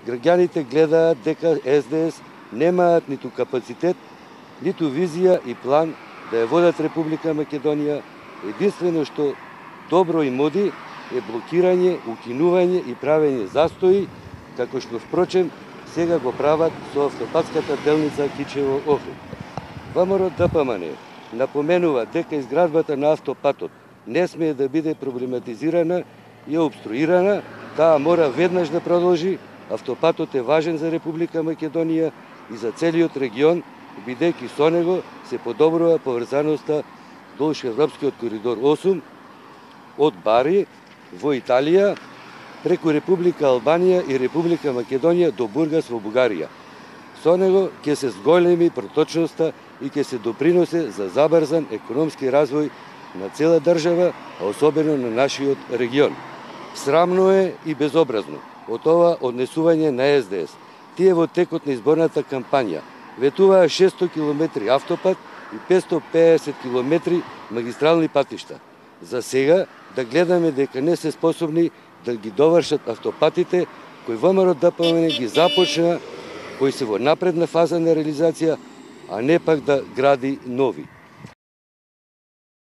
Граѓаните гледаат дека СДС немаат ниту капацитет, ниту визија и план да ја водат Република Македонија. Единствено што добро им оди е блокирање, укинување и правење застои, како што впрочем сега го прават со автопатската делница Кичево-Охрид. ВМРО ДПМН напоменува дека изградбата на автопатот не смее да биде проблематизирана и обструирана, таа мора веднаш да продолжи. Автопатот е важен за Република Македонија и за целиот регион, бидејќи со него се подобрува поврзаноста долж Европскиот коридор 8 од Бари во Италија преку Република Албанија и Република Македонија до Бургас во Бугарија. Со него ќе се зголеми проточноста и ќе се доприносе за забрзан економски развој на цела држава, а особено на нашиот регион. Срамно е и безобразно од ова однесување на СДС. Тие во текот на изборната кампања ветуваа 600 км автопат и 550 км магистрални патишта. За сега да гледаме дека не се способни да ги довршат автопатите кои ВМРО ДПМН ги започна, кои се во напредна фаза на реализација, а не пак да гради нови.